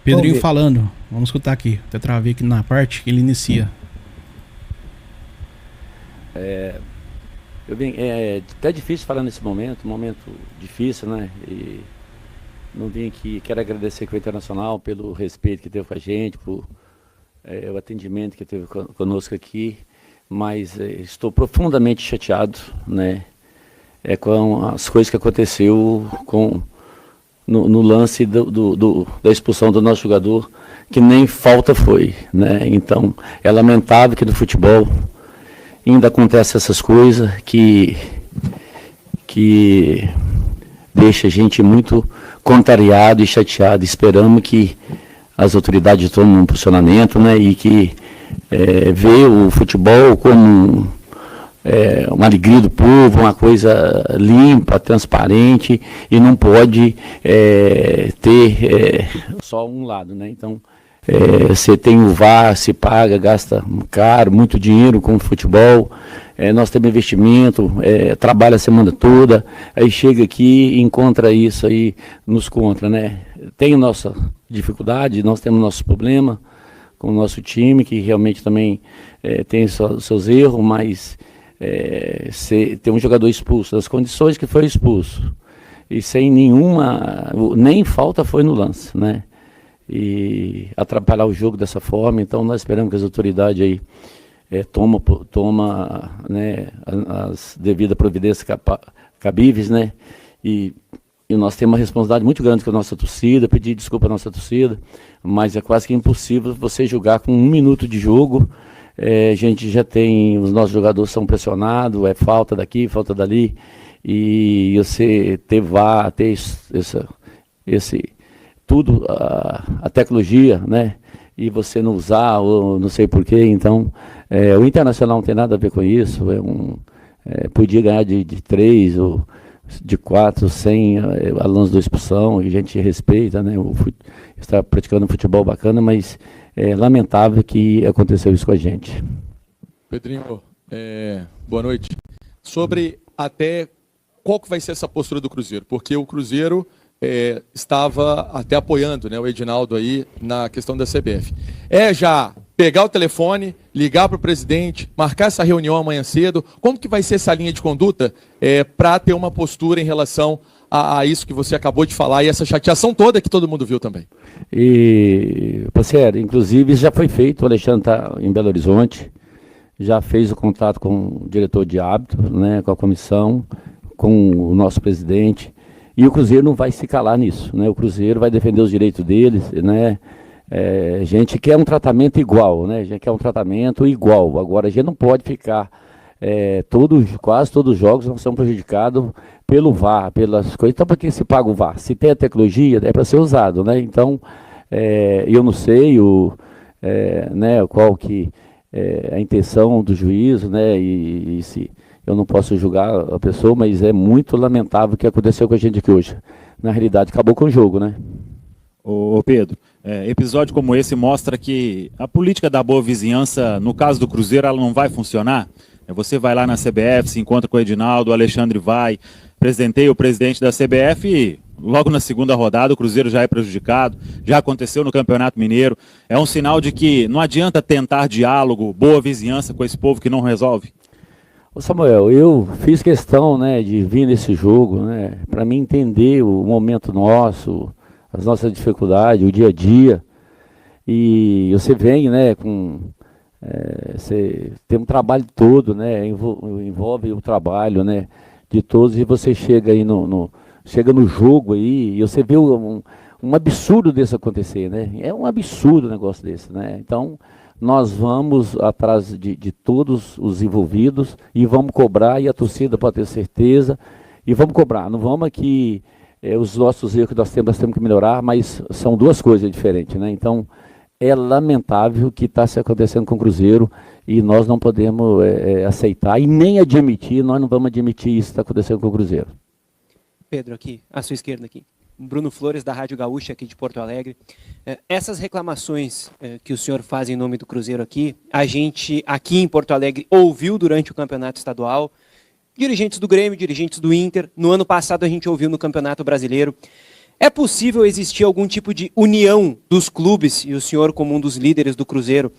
Pedrinho falando, vamos escutar aqui. Até travei aqui na parte que ele inicia. É até difícil falar nesse momento, um momento difícil, né? E não vim aqui, quero agradecer com o Internacional pelo respeito que teve com a gente, por o atendimento que teve conosco aqui, mas estou profundamente chateado, né? Com as coisas que aconteceu no lance da expulsão do nosso jogador, que nem falta foi, né? Então, é lamentável que no futebol ainda acontece essas coisas que deixa a gente muito contrariado e chateado. Esperamos que as autoridades tomem um posicionamento, né, e que vê o futebol como uma alegria do povo, uma coisa limpa, transparente, e não pode ter só um lado, né? Então, você tem o VAR, se paga, gasta caro, muito dinheiro com o futebol, nós temos investimento, trabalha a semana toda, aí chega aqui e encontra isso aí, nos contra, né? Tem nossa dificuldade, nós temos nosso problema com o nosso time, que realmente também tem seus erros, mas tem um jogador expulso, das condições que foi expulso, e sem nenhuma, nem falta foi no lance, né? E atrapalhar o jogo dessa forma. Então nós esperamos que as autoridades aí toma, né, as devidas providências cabíveis, né? E nós temos uma responsabilidade muito grande com a nossa torcida, pedir desculpa à nossa torcida, mas é quase que impossível você jogar com 1 minuto de jogo. A gente já tem, os nossos jogadores são pressionados, falta daqui, falta dali, e você ter tudo, a tecnologia, né? E você não usar, ou não sei porquê. Então, o Internacional não tem nada a ver com isso. Podia ganhar de 3 ou de 4 sem a lance da expulsão, e a gente respeita, né? Está praticando um futebol bacana, mas é lamentável que aconteceu isso com a gente. Pedrinho, boa noite. Sobre até qual que vai ser essa postura do Cruzeiro, porque o Cruzeiro estava até apoiando, né, o Edinaldo aí na questão da CBF. Já pegar o telefone, ligar para o presidente, marcar essa reunião amanhã cedo. Como que vai ser essa linha de conduta para ter uma postura em relação a isso que você acabou de falar e essa chateação toda que todo mundo viu também? E, parceiro, inclusive isso já foi feito, o Alexandre está em Belo Horizonte, já fez o contato com o diretor de árbitro, né, com a comissão, com o nosso presidente. E o Cruzeiro não vai se calar nisso, né? O Cruzeiro vai defender os direitos deles, né? A gente quer um tratamento igual, né? A gente quer um tratamento igual. Agora, a gente não pode ficar, quase todos os jogos nós somos prejudicados pelo VAR, pelas coisas. Então, para que se paga o VAR? Se tem a tecnologia, é para ser usado, né? Então, eu não sei né, qual que é a intenção do juízo, né? E se... Eu não posso julgar a pessoa, mas é muito lamentável o que aconteceu com a gente aqui hoje. Na realidade, acabou com o jogo, né? Ô Pedro, episódio como esse mostra que a política da boa vizinhança, no caso do Cruzeiro, ela não vai funcionar. Você vai lá na CBF, se encontra com o Edinaldo, o Alexandre vai, presenteia o presidente da CBF e logo na segunda rodada o Cruzeiro já é prejudicado, já aconteceu no Campeonato Mineiro. É um sinal de que não adianta tentar diálogo, boa vizinhança com esse povo que não resolve. Ô Samuel, eu fiz questão, né, de vir nesse jogo, né, para mim entender o momento nosso, as nossas dificuldades, o dia a dia. E você vem, né, você tem um trabalho todo, né, envolve o trabalho, né, de todos, e você chega aí chega no jogo aí, e você vê um absurdo desse acontecer, né? É um absurdo um negócio desse, né? Então, nós vamos atrás de todos os envolvidos e vamos cobrar, e a torcida pode ter certeza, e vamos cobrar. Não vamos aqui, os nossos erros que nós temos que melhorar, mas são duas coisas diferentes, né? Então, é lamentável o que está se acontecendo com o Cruzeiro, e nós não podemos aceitar e nem admitir, nós não vamos admitir isso que está acontecendo com o Cruzeiro. Pedro, aqui, à sua esquerda aqui. Bruno Flores, da Rádio Gaúcha, aqui de Porto Alegre. Essas reclamações que o senhor faz em nome do Cruzeiro aqui, a gente aqui em Porto Alegre ouviu durante o campeonato estadual, dirigentes do Grêmio, dirigentes do Inter. No ano passado a gente ouviu no Campeonato Brasileiro. É possível existir algum tipo de união dos clubes, e o senhor como um dos líderes do Cruzeiro,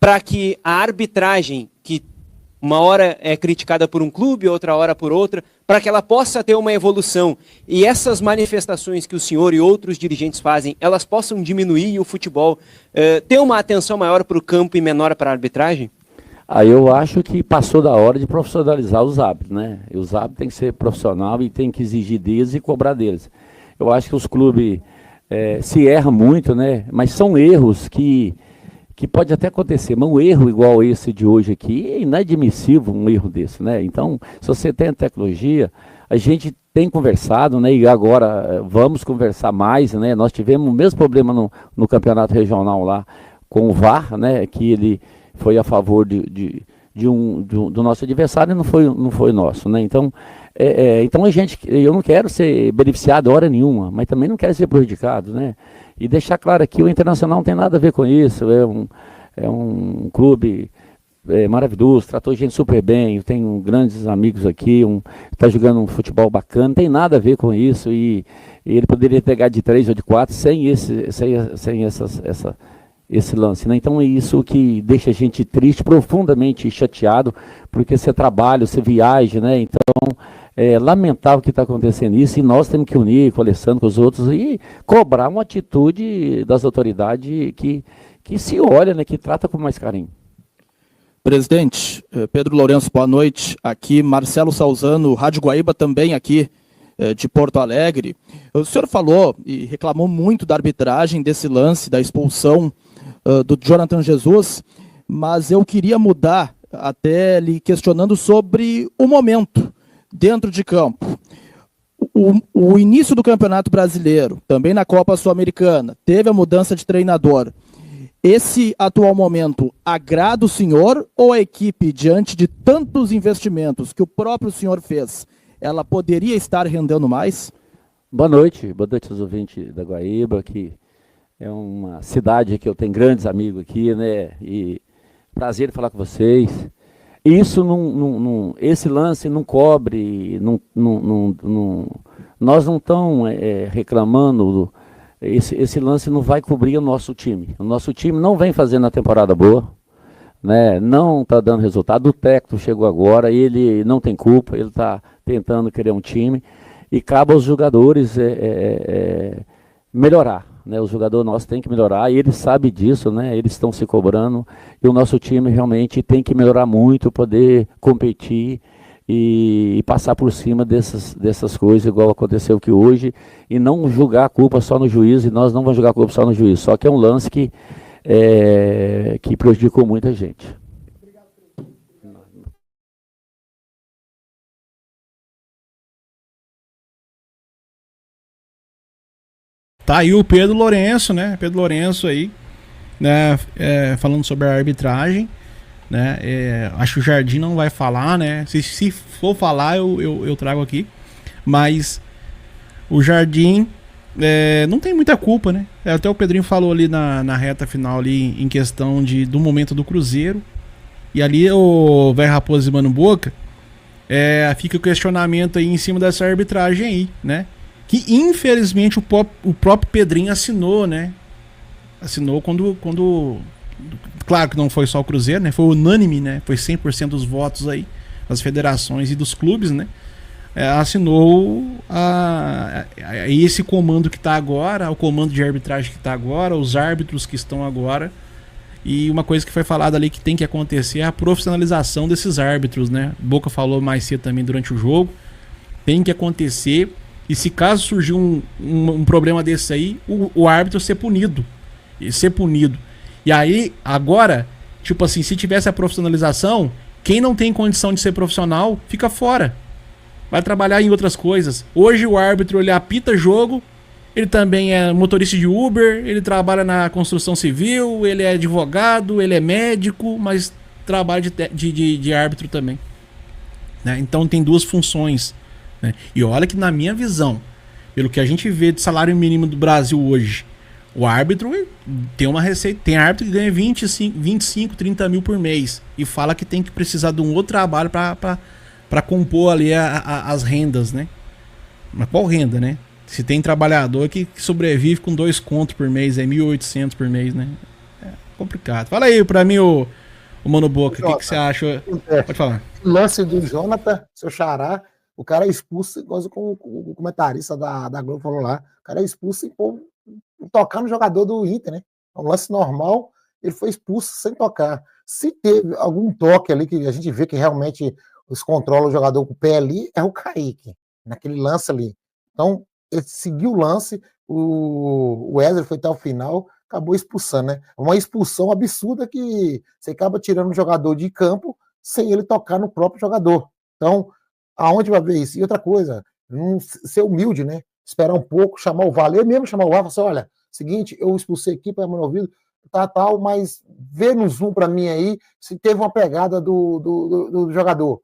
para que a arbitragem, que uma hora é criticada por um clube, outra hora por outra, para que ela possa ter uma evolução e essas manifestações que o senhor e outros dirigentes fazem, elas possam diminuir e o futebol ter uma atenção maior para o campo e menor para a arbitragem? Eu acho que passou da hora de profissionalizar os árbitros, né? E os árbitros têm que ser profissional e tem que exigir deles e cobrar deles. Eu acho que os clubes se erram muito, né? Mas são erros que pode até acontecer, mas um erro igual esse de hoje aqui é inadmissível, um erro desse, né? Então, se você tem a tecnologia, a gente tem conversado, né? E agora vamos conversar mais, né? Nós tivemos o mesmo problema no campeonato regional lá com o VAR, né? Que ele foi a favor do nosso adversário e não foi nosso, né? Então, eu não quero ser beneficiado hora nenhuma, mas também não quero ser prejudicado, né? E deixar claro aqui, o Internacional não tem nada a ver com isso, é um clube maravilhoso, tratou a gente super bem, eu tenho grandes amigos aqui, está jogando um futebol bacana, não tem nada a ver com isso, e ele poderia pegar de 3 ou de 4 sem esse lance, né? Então é isso que deixa a gente triste, profundamente chateado, porque você trabalha, você viaja, né? Então é lamentável o que está acontecendo isso, e nós temos que unir com o Alessandro, com os outros, e cobrar uma atitude das autoridades que se olha, né? Que trata com mais carinho. Presidente, Pedro Lourenço, boa noite. Aqui Marcelo Salzano, Rádio Guaíba também aqui de Porto Alegre. O senhor falou e reclamou muito da arbitragem desse lance, da expulsão do Jonathan Jesus, mas eu queria mudar, até lhe questionando sobre o momento dentro de campo. O início do Campeonato Brasileiro, também na Copa Sul-Americana, teve a mudança de treinador. Esse atual momento agrada o senhor, ou a equipe, diante de tantos investimentos que o próprio senhor fez, ela poderia estar rendendo mais? Boa noite aos ouvintes da Guaíba, que é uma cidade que eu tenho grandes amigos aqui, né? E prazer falar com vocês. Isso esse lance não cobre, nós não estamos reclamando, esse lance não vai cobrir o nosso time. O nosso time não vem fazendo a temporada boa, né? Não está dando resultado. O técnico chegou agora, ele não tem culpa, ele está tentando criar um time, e cabe aos jogadores melhorar, né? O jogador nosso tem que melhorar, e ele sabe disso, né? Eles estão se cobrando, e o nosso time realmente tem que melhorar muito, poder competir e passar por cima dessas coisas, igual aconteceu aqui hoje, e não julgar a culpa só no juiz, e nós não vamos julgar a culpa só no juiz, só que é um lance que prejudicou muita gente. Tá aí o Pedro Lourenço, né? Pedro Lourenço aí, né? Falando sobre a arbitragem, né? Acho que o Jardim não vai falar, né? Se for falar, eu trago aqui. Mas o Jardim não tem muita culpa, né? Até o Pedrinho falou ali na reta final ali, em questão do momento do Cruzeiro. E ali o velho Raposo e Mano Boca, fica o questionamento aí em cima dessa arbitragem aí, né? Que infelizmente o próprio Pedrinho assinou, né? Assinou quando... Claro que não foi só o Cruzeiro, né? Foi unânime, né? Foi 100% dos votos aí das federações e dos clubes, né? Assinou esse comando que está agora, o comando de arbitragem que está agora, os árbitros que estão agora. E uma coisa que foi falada ali que tem que acontecer é a profissionalização desses árbitros, né? Boca falou mais cedo também durante o jogo. Tem que acontecer. E se caso surgir um problema desse aí, o árbitro ser punido. E aí, agora, tipo assim, se tivesse a profissionalização, quem não tem condição de ser profissional, fica fora. Vai trabalhar em outras coisas. Hoje o árbitro, ele apita jogo, ele também é motorista de Uber, ele trabalha na construção civil, ele é advogado, ele é médico, mas trabalha de árbitro também, né? Então tem duas funções. E olha que na minha visão, pelo que a gente vê de salário mínimo do Brasil hoje, o árbitro tem uma receita, tem árbitro que ganha 25, 30 mil por mês e fala que tem que precisar de um outro trabalho para compor ali as rendas, né? Mas qual renda, né? Se tem trabalhador que sobrevive com 2 contos por mês, é 1.800 por mês, né? É complicado. Fala aí pra mim, o Mano Boca, o que você acha? Pode falar. Lance do Jonathan, seu xará, o cara é expulso, igual o comentarista da Globo falou lá, o cara é expulso e tocar no jogador do Inter, né? É um lance normal, ele foi expulso sem tocar. Se teve algum toque ali que a gente vê que realmente os controla o jogador com o pé ali, é o Kaique, naquele lance ali. Então, ele seguiu o lance, o Wesley foi até o final, acabou expulsando, né? Uma expulsão absurda que você acaba tirando o jogador de campo sem ele tocar no próprio jogador. Então, aonde vai ver isso? E outra coisa, não ser humilde, né? Esperar um pouco, chamar o VAR, eu mesmo chamar o VAR, falar assim, olha, seguinte, eu expulsei aqui para meu ouvido, tal, mas vê no zoom para mim aí se teve uma pegada do jogador.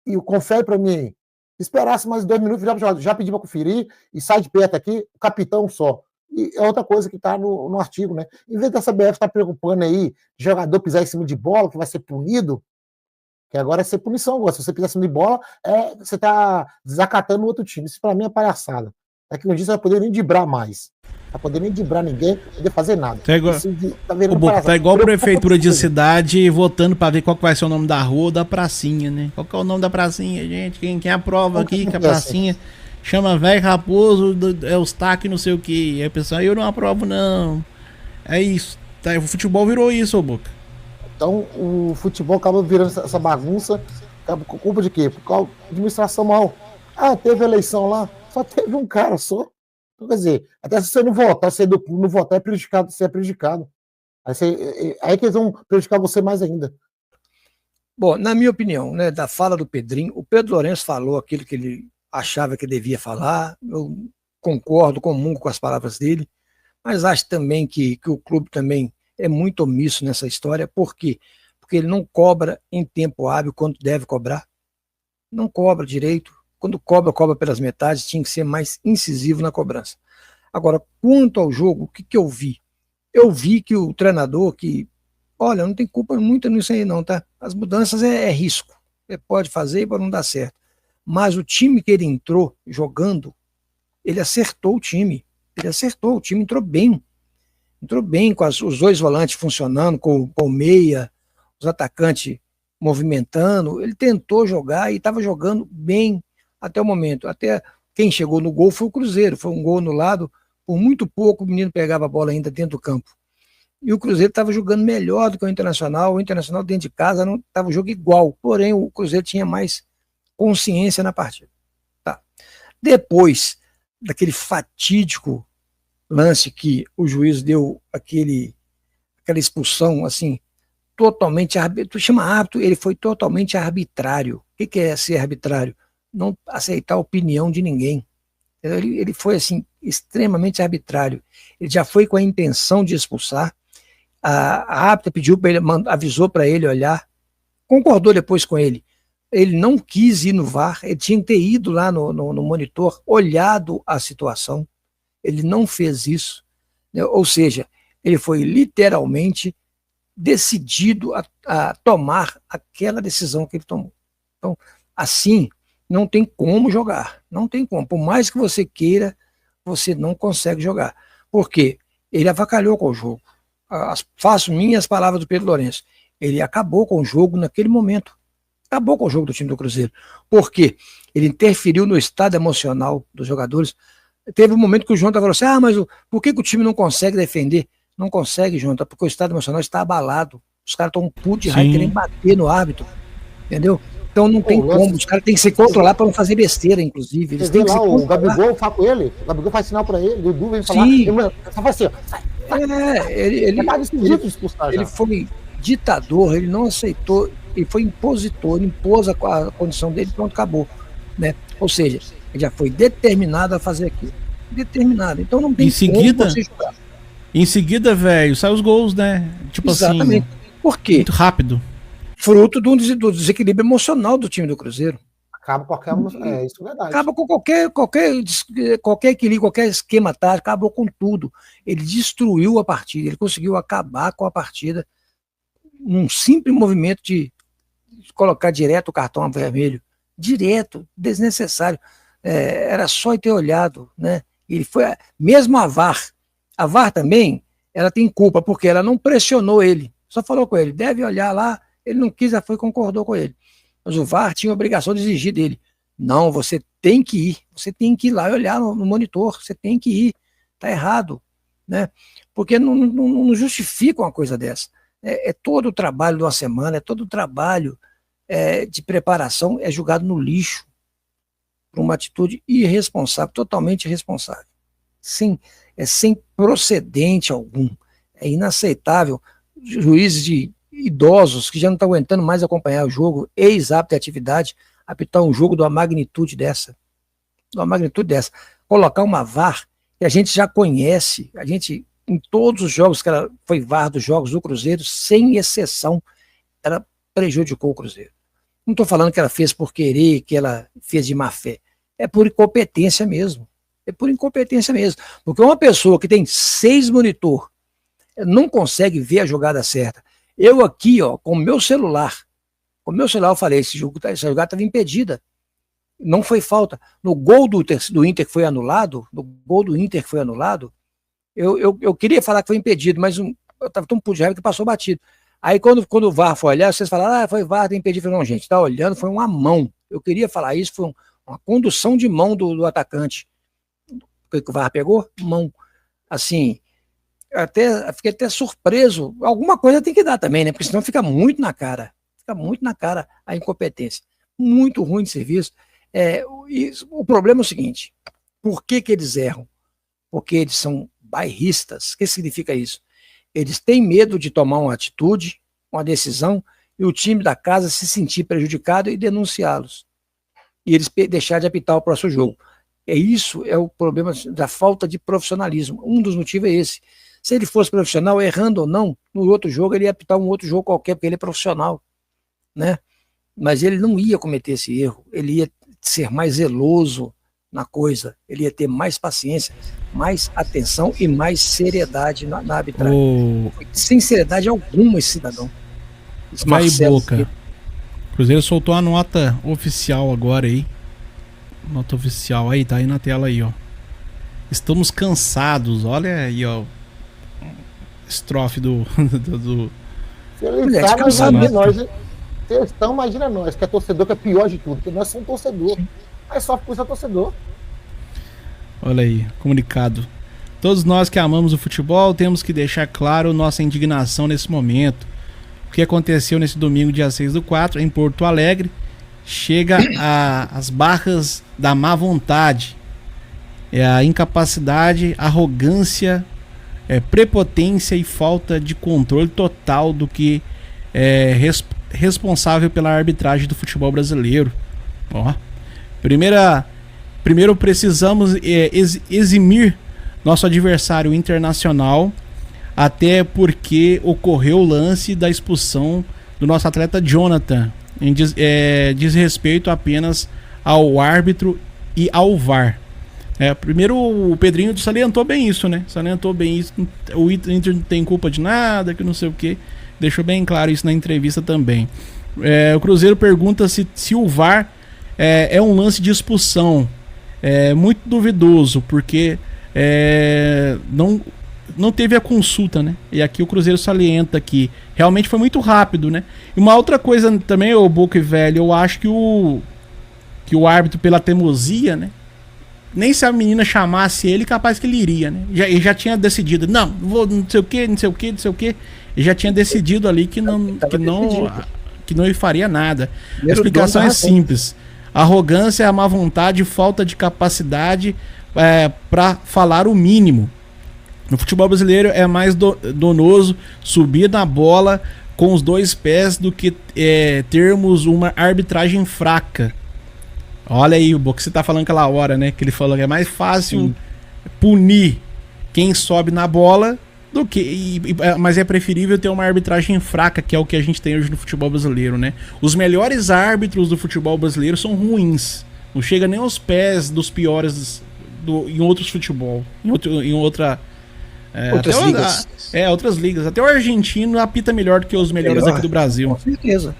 E confere para mim aí. Esperasse mais 2 minutos, já pedi para conferir e sai de perto aqui, o capitão só. E é outra coisa que está no artigo, né? Em vez da CBF estar preocupando aí, jogador pisar em cima de bola, que vai ser punido, que agora é ser punição. Agora, se você pisar em cima de bola, você está desacatando o outro time. Isso para mim é palhaçada. Daqui um dia você vai poder nem driblar mais. Não vai poder nem driblar ninguém, não poder fazer nada. Tá igual, tá igual a prefeitura de cidade votando para ver qual que vai ser o nome da rua ou da pracinha, né? Qual que é o nome da pracinha, gente? Quem aprova aqui que a pracinha chama Velho Raposo, é os taques não sei o que. Aí a pessoa, eu não aprovo não. É isso. Tá, o futebol virou isso, ô Boca. Então o futebol acaba virando essa bagunça. Por culpa de quê? Por causa da administração mal. Ah, teve eleição lá, só teve um cara só. Então, quer dizer, até se você não votar, se você não votar, você é prejudicado. Aí que eles vão prejudicar você mais ainda. Bom, na minha opinião, né, da fala do Pedrinho, o Pedro Lourenço falou aquilo que ele achava que devia falar. Eu concordo, comungo com as palavras dele, mas acho também que o clube também é muito omisso nessa história. Por quê? Porque ele não cobra em tempo hábil quando deve cobrar. Não cobra direito. Quando cobra pelas metades, tinha que ser mais incisivo na cobrança. Agora, quanto ao jogo, o que eu vi? Eu vi que o treinador, olha, não tem culpa muita nisso aí não, tá? As mudanças é risco. Ele pode fazer e pode não dar certo. Mas o time que ele entrou jogando, ele acertou o time. O time entrou bem. Entrou bem com os 2 volantes funcionando, com o meia, os atacantes movimentando. Ele tentou jogar e estava jogando bem até o momento. Até quem chegou no gol foi o Cruzeiro. Foi um gol anulado. Por muito pouco o menino pegava a bola ainda dentro do campo. E o Cruzeiro estava jogando melhor do que o Internacional. O Internacional dentro de casa não estava um jogo igual. Porém, o Cruzeiro tinha mais consciência na partida. Tá. Depois daquele fatídico lance que o juiz deu aquela expulsão assim, totalmente arbitrário. Tu chama árbitro, ele foi totalmente arbitrário. O que é ser arbitrário? Não aceitar a opinião de ninguém. Ele foi assim, extremamente arbitrário. Ele já foi com a intenção de expulsar. A árbitra pediu para ele, avisou para ele olhar, concordou depois com ele. Ele não quis ir no VAR, ele tinha que ter ido lá no monitor, olhado a situação. Ele não fez isso, né? Ou seja, ele foi literalmente decidido a tomar aquela decisão que ele tomou. Então, assim, não tem como jogar, não tem como. Por mais que você queira, você não consegue jogar. Por quê? Ele avacalhou com o jogo. Faço minhas palavras do Pedro Lourenço. Ele acabou com o jogo naquele momento. Acabou com o jogo do time do Cruzeiro. Por quê? Ele interferiu no estado emocional dos jogadores. Teve um momento que o Jonathan falou assim, mas por que o time não consegue defender? Não consegue, Jonathan, porque o estado emocional está abalado. Os caras estão putos de raiva, querem bater no árbitro. Entendeu? Então não tem como. Os caras têm que se controlar para não fazer besteira, inclusive. Eles têm que lá, se o Gabigol fala com ele, o Gabigol faz sinal para ele, o Dudu vem falar. Sim. Só faz assim, ó. Ele foi ditador, ele não aceitou, ele foi impositor, ele impôs a condição dele, pronto, acabou. Né? Ou seja, ele já foi determinado a fazer aquilo. Determinado. Então não tem como você jogar. Em seguida, velho, sai os gols, né? Tipo exatamente. Assim. Por quê? Muito rápido. Fruto do desequilíbrio emocional do time do Cruzeiro. Acaba qualquer. Isso é verdade. Acaba com qualquer equilíbrio, qualquer esquema tático, acabou com tudo. Ele destruiu a partida, ele conseguiu acabar com a partida num simples movimento de colocar direto o cartão vermelho. Direto, desnecessário. era só ter olhado, né? Ele foi, mesmo a VAR também, ela tem culpa, porque ela não pressionou ele, só falou com ele, deve olhar lá, ele não quis, já foi, concordou com ele. Mas o VAR tinha a obrigação de exigir dele, não, você tem que ir lá e olhar no monitor, você tem que ir, tá errado, né? Porque não justifica uma coisa dessa. É todo o trabalho de uma semana, é todo o trabalho de preparação, é jogado no lixo por uma atitude irresponsável, totalmente irresponsável. Sem procedente algum. É inaceitável. Juízes idosos que já não estão aguentando mais acompanhar o jogo, ex-apto de atividade, apitar um jogo de uma magnitude dessa. Colocar uma VAR que a gente já conhece, em todos os jogos que ela foi VAR dos jogos do Cruzeiro, sem exceção, ela prejudicou o Cruzeiro. Não estou falando que ela fez por querer, que ela fez de má fé. É por incompetência mesmo. Porque uma pessoa que tem 6 monitor não consegue ver a jogada certa. Eu aqui, com o meu celular eu falei, essa jogada estava impedida. Não foi falta. No gol do Inter que foi anulado, eu queria falar que foi impedido, mas eu estava tão puto de raiva que passou batido. Aí quando o VAR foi olhar, vocês falaram, foi VAR, tem impedido. Eu falei, não, gente, tá olhando, foi uma mão. Eu queria falar isso, foi uma condução de mão do atacante. O que o VAR pegou? Mão. Assim, fiquei até surpreso. Alguma coisa tem que dar também, né? Porque senão fica muito na cara. A incompetência. Muito ruim de serviço. O problema é o seguinte, por que eles erram? Porque eles são bairristas. O que significa isso? Eles têm medo de tomar uma atitude, uma decisão, e o time da casa se sentir prejudicado e denunciá-los. E eles deixar de apitar o próximo jogo. Isso é o problema da falta de profissionalismo. Um dos motivos é esse. Se ele fosse profissional, errando ou não, no outro jogo ele ia apitar um outro jogo qualquer, porque ele é profissional, né? Mas ele não ia cometer esse erro, ele ia ser mais zeloso na coisa, ele ia ter mais paciência, mais atenção e mais seriedade na arbitragem. Sem seriedade alguma esse cidadão. Vai boca. O Cruzeiro soltou a nota oficial agora aí. Nota oficial aí, tá aí na tela aí, ó. Estamos cansados, olha aí, ó. Estrofe do Se ele tá, imagina nós. Se eles estão, imagina nós, que é torcedor, que é pior de tudo, porque nós somos torcedor. Aí só por isso é torcedor. Olha aí, comunicado. Todos nós que amamos o futebol temos que deixar claro nossa indignação nesse momento. O que aconteceu nesse domingo, dia 6/4, em Porto Alegre, chega às barras da má vontade. É a incapacidade, arrogância, prepotência e falta de controle total do que é responsável pela arbitragem do futebol brasileiro. Ó. Primeiro precisamos eximir nosso adversário internacional, até porque ocorreu o lance da expulsão do nosso atleta Jonathan, em desrespeito apenas ao árbitro e ao VAR. Primeiro o Pedrinho salientou bem isso, né? O Inter não tem culpa de nada, que não sei o que. Deixou bem claro isso na entrevista também. O Cruzeiro pergunta se o VAR é um lance de expulsão. É muito duvidoso, porque não teve a consulta, né? E aqui o Cruzeiro salienta que realmente foi muito rápido, né? E uma outra coisa também, o Boca e Velho, eu acho que o árbitro, pela teimosia, né? Nem se a menina chamasse ele, capaz que ele iria, né? Ele já tinha decidido, não sei o que. Ele já tinha decidido ali que não faria nada. A explicação é simples. Arrogância, má vontade, falta de capacidade para falar o mínimo. No futebol brasileiro é mais donoso subir na bola com os 2 pés do que termos uma arbitragem fraca. Olha aí o que você tá falando aquela hora, né? Que ele falou que é mais fácil punir quem sobe na bola do que. Mas é preferível ter uma arbitragem fraca, que é o que a gente tem hoje no futebol brasileiro, né? Os melhores árbitros do futebol brasileiro são ruins. Não chega nem aos pés dos piores em outros futebol. Outras ligas. Outras ligas. Até o argentino apita melhor do que os melhores aqui do Brasil. Com certeza.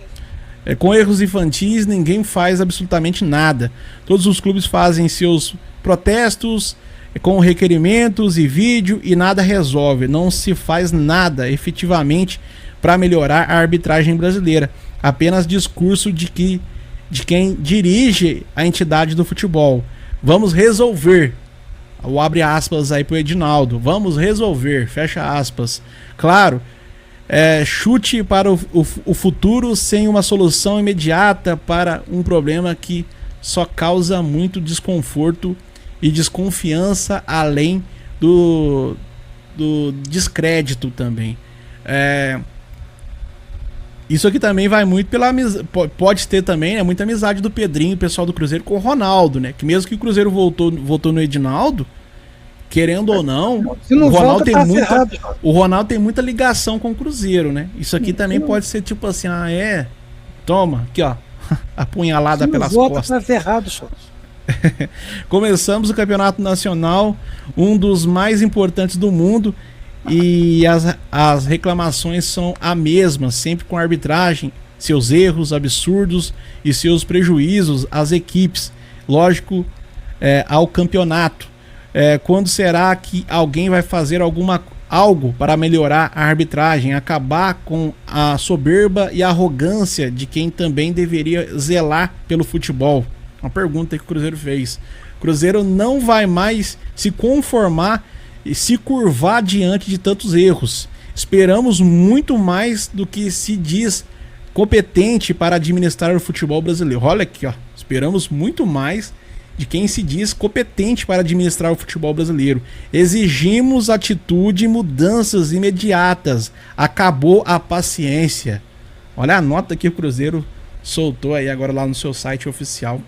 Com erros infantis, ninguém faz absolutamente nada. Todos os clubes fazem seus protestos com requerimentos e vídeo e nada resolve. Não se faz nada efetivamente para melhorar a arbitragem brasileira. Apenas discurso de quem dirige a entidade do futebol. Vamos resolver. O abre aspas aí pro Edinaldo. Vamos resolver. Fecha aspas. Claro, chute para o futuro sem uma solução imediata para um problema que só causa muito desconforto e desconfiança, além do descrédito também. Isso aqui também vai muito pela amizade. Pode ter também, né, muita amizade do Pedrinho, o pessoal do Cruzeiro, com o Ronaldo, né? Que mesmo que o Cruzeiro votou no Edinaldo, querendo ou não, o Ronaldo tem muita ligação com o Cruzeiro, né? Isso aqui também pode ser tipo assim, toma, aqui ó, apunhalada pelas costas. Tá ferrado, só. Começamos o Campeonato Nacional, um dos mais importantes do mundo, e as reclamações são a mesma, sempre com a arbitragem, seus erros absurdos e seus prejuízos às equipes, lógico, ao campeonato. Quando será que alguém vai fazer algo para melhorar a arbitragem, acabar com a soberba e a arrogância de quem também deveria zelar pelo futebol? Uma pergunta que o Cruzeiro fez. O Cruzeiro não vai mais se conformar e se curvar diante de tantos erros. Esperamos muito mais do que se diz competente para administrar o futebol brasileiro. Olha aqui, ó. Esperamos muito mais de quem se diz competente para administrar o futebol brasileiro. Exigimos atitude e mudanças imediatas. Acabou a paciência. Olha a nota que o Cruzeiro soltou aí agora lá no seu site oficial.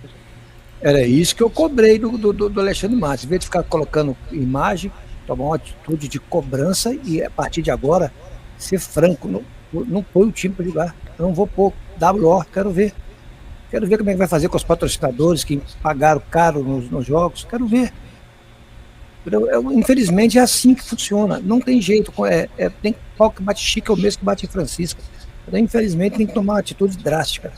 Era isso que eu cobrei do Alexandre Matos. Em vez de ficar colocando imagem, tomar uma atitude de cobrança e a partir de agora ser franco. Não põe o time para jogar. Eu não vou pôr WO, quero ver. Quero ver como é que vai fazer com os patrocinadores que pagaram caro nos jogos. Quero ver. Infelizmente é assim que funciona. Não tem jeito. Tem pau que bate Chico, é o mesmo que bate Francisco. Então, infelizmente tem que tomar uma atitude drástica.